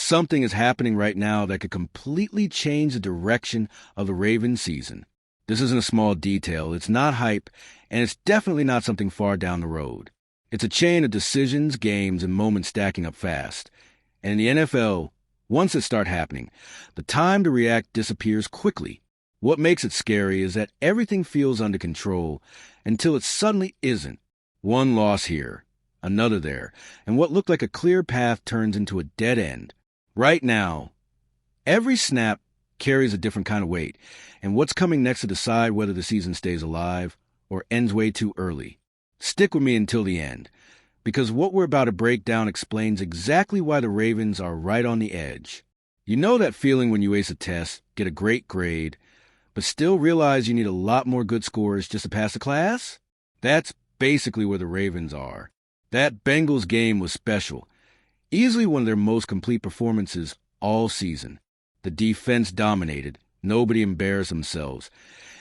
Something is happening right now that could completely change the direction of the Ravens season. This isn't a small detail, it's not hype, and it's definitely not something far down the road. It's a chain of decisions, games, and moments stacking up fast. And in the NFL, once it starts happening, the time to react disappears quickly. What makes it scary is that everything feels under control until it suddenly isn't. One loss here, another there, and what looked like a clear path turns into a dead end. Right now, every snap carries a different kind of weight, and what's coming next to decide whether the season stays alive or ends way too early. Stick with me until the end, because what we're about to break down explains exactly why the Ravens are right on the edge. You know that feeling when you ace a test, get a great grade, but still realize you need a lot more good scores just to pass the class? That's basically where the Ravens are. That Bengals game was special. Easily one of their most complete performances all season. The defense dominated. Nobody embarrassed themselves.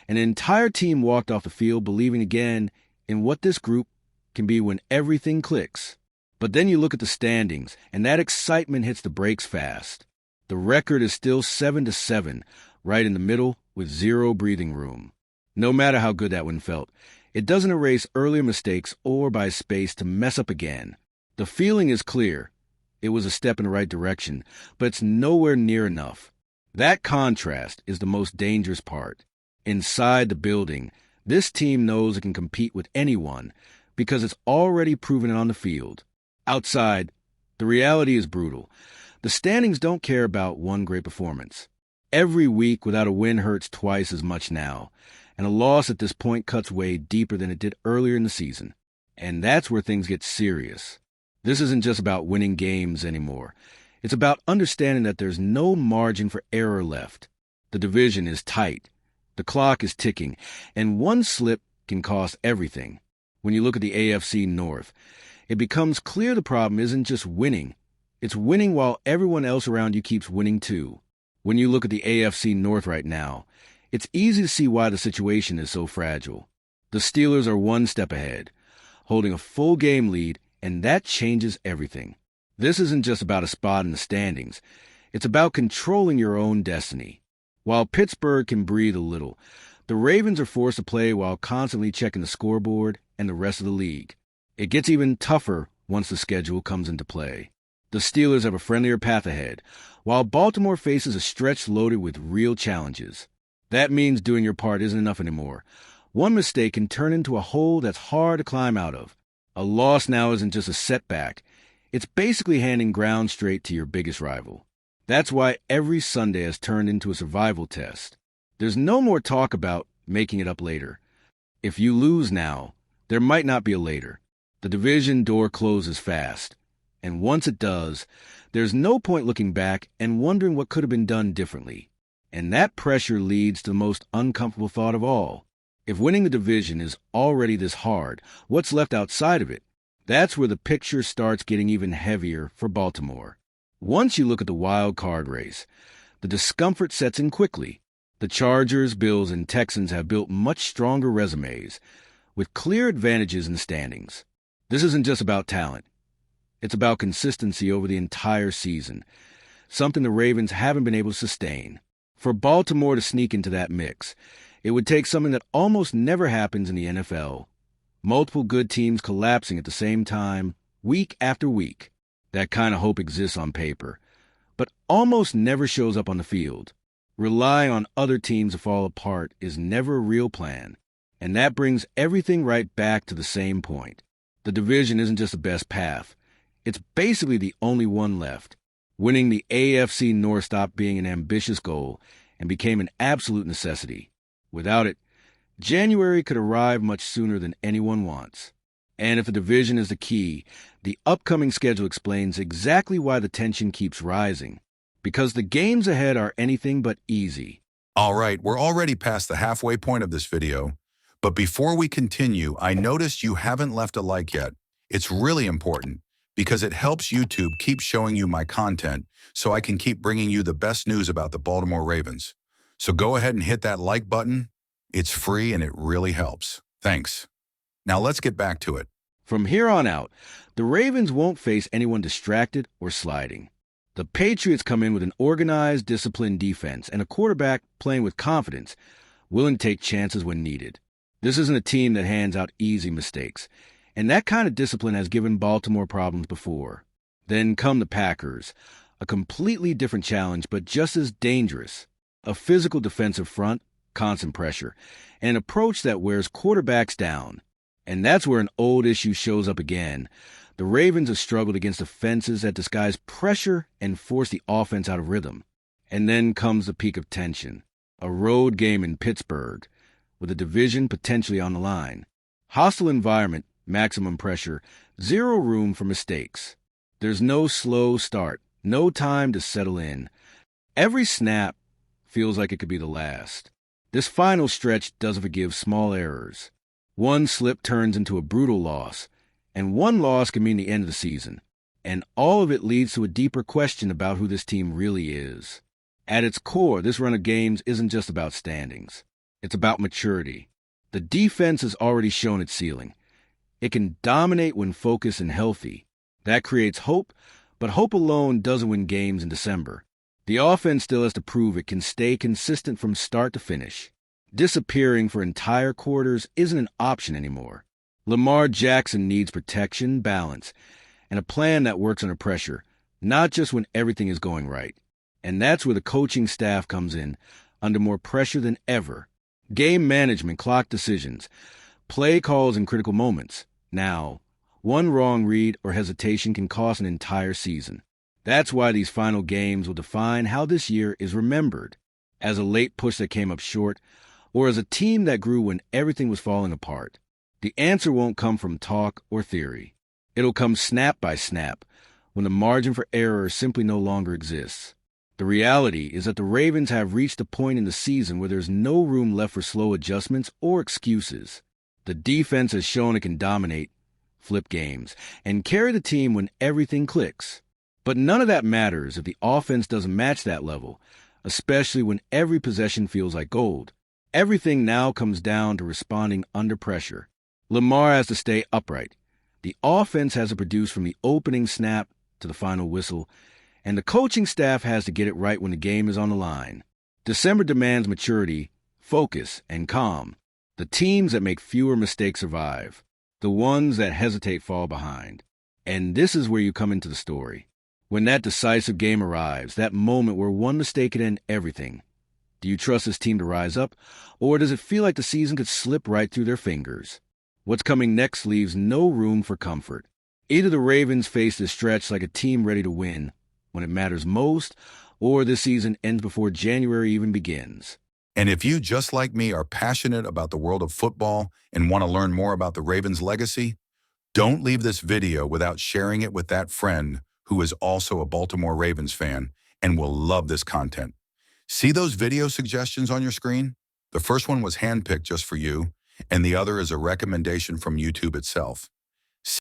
And the entire team walked off the field believing again in what this group can be when everything clicks. But then you look at the standings, and that excitement hits the brakes fast. The record is still 7-7, right in the middle with zero breathing room. No matter how good that one felt, it doesn't erase earlier mistakes or buy space to mess up again. The feeling is clear. It was a step in the right direction, but it's nowhere near enough. That contrast is the most dangerous part. Inside the building, this team knows it can compete with anyone because it's already proven it on the field. Outside, the reality is brutal. The standings don't care about one great performance. Every week without a win hurts twice as much now, and a loss at this point cuts way deeper than it did earlier in the season. And that's where things get serious. This isn't just about winning games anymore. It's about understanding that there's no margin for error left. The division is tight. The clock is ticking, and one slip can cost everything. When you look at the AFC North, it becomes clear the problem isn't just winning. It's winning while everyone else around you keeps winning too. When you look at the AFC North right now, it's easy to see why the situation is so fragile. The Steelers are one step ahead, holding a full game lead, and that changes everything. This isn't just about a spot in the standings. It's about controlling your own destiny. While Pittsburgh can breathe a little, the Ravens are forced to play while constantly checking the scoreboard and the rest of the league. It gets even tougher once the schedule comes into play. The Steelers have a friendlier path ahead, while Baltimore faces a stretch loaded with real challenges. That means doing your part isn't enough anymore. One mistake can turn into a hole that's hard to climb out of. A loss now isn't just a setback. It's basically handing ground straight to your biggest rival. That's why every Sunday has turned into a survival test. There's no more talk about making it up later. If you lose now, there might not be a later. The division door closes fast. And once it does, there's no point looking back and wondering what could have been done differently. And that pressure leads to the most uncomfortable thought of all. If winning the division is already this hard, what's left outside of it? That's where the picture starts getting even heavier for Baltimore. Once you look at the wild card race, the discomfort sets in quickly. The Chargers, Bills, and Texans have built much stronger resumes, with clear advantages in the standings. This isn't just about talent. It's about consistency over the entire season, something the Ravens haven't been able to sustain. For Baltimore to sneak into that mix, it would take something that almost never happens in the NFL. Multiple good teams collapsing at the same time, week after week. That kind of hope exists on paper, but almost never shows up on the field. Relying on other teams to fall apart is never a real plan, and that brings everything right back to the same point. The division isn't just the best path. It's basically the only one left. Winning the AFC North stopped being an ambitious goal and became an absolute necessity. Without it, January could arrive much sooner than anyone wants. And if the division is the key, the upcoming schedule explains exactly why the tension keeps rising. Because the games ahead are anything but easy. All right, we're already past the halfway point of this video. But before we continue, I noticed you haven't left a like yet. It's really important because it helps YouTube keep showing you my content so I can keep bringing you the best news about the Baltimore Ravens. So go ahead and hit that like button. It's free and it really helps. Thanks. Now let's get back to it. From here on out, the Ravens won't face anyone distracted or sliding. The Patriots come in with an organized, disciplined defense and a quarterback playing with confidence, willing to take chances when needed. This isn't a team that hands out easy mistakes, and that kind of discipline has given Baltimore problems before. Then come the Packers, a completely different challenge but just as dangerous. A physical defensive front, constant pressure, and an approach that wears quarterbacks down. And that's where an old issue shows up again. The Ravens have struggled against defenses that disguise pressure and force the offense out of rhythm. And then comes the peak of tension. A road game in Pittsburgh, with a division potentially on the line. Hostile environment, maximum pressure, zero room for mistakes. There's no slow start, no time to settle in. Every snap feels like it could be the last. This final stretch doesn't forgive small errors. One slip turns into a brutal loss, and one loss can mean the end of the season. And all of it leads to a deeper question about who this team really is. At its core, this run of games isn't just about standings. It's about maturity. The defense has already shown its ceiling. It can dominate when focused and healthy. That creates hope, but hope alone doesn't win games in December. The offense still has to prove it can stay consistent from start to finish. Disappearing for entire quarters isn't an option anymore. Lamar Jackson needs protection, balance, and a plan that works under pressure, not just when everything is going right. And that's where the coaching staff comes in, under more pressure than ever. Game management, clock decisions, play calls in critical moments. Now, one wrong read or hesitation can cost an entire season. That's why these final games will define how this year is remembered. As a late push that came up short, or as a team that grew when everything was falling apart. The answer won't come from talk or theory. It'll come snap by snap, when the margin for error simply no longer exists. The reality is that the Ravens have reached a point in the season where there's no room left for slow adjustments or excuses. The defense has shown it can dominate, flip games, and carry the team when everything clicks. But none of that matters if the offense doesn't match that level, especially when every possession feels like gold. Everything now comes down to responding under pressure. Lamar has to stay upright. The offense has to produce from the opening snap to the final whistle, and the coaching staff has to get it right when the game is on the line. December demands maturity, focus, and calm. The teams that make fewer mistakes survive. The ones that hesitate fall behind. And this is where you come into the story. When that decisive game arrives, that moment where one mistake could end everything. Do you trust this team to rise up, or does it feel like the season could slip right through their fingers? What's coming next leaves no room for comfort. Either the Ravens face this stretch like a team ready to win when it matters most, or this season ends before January even begins. And if you, just like me, are passionate about the world of football and want to learn more about the Ravens' legacy, don't leave this video without sharing it with that friend who is also a Baltimore Ravens fan and will love this content. See those video suggestions on your screen? The first one was handpicked just for you, and the other is a recommendation from YouTube itself.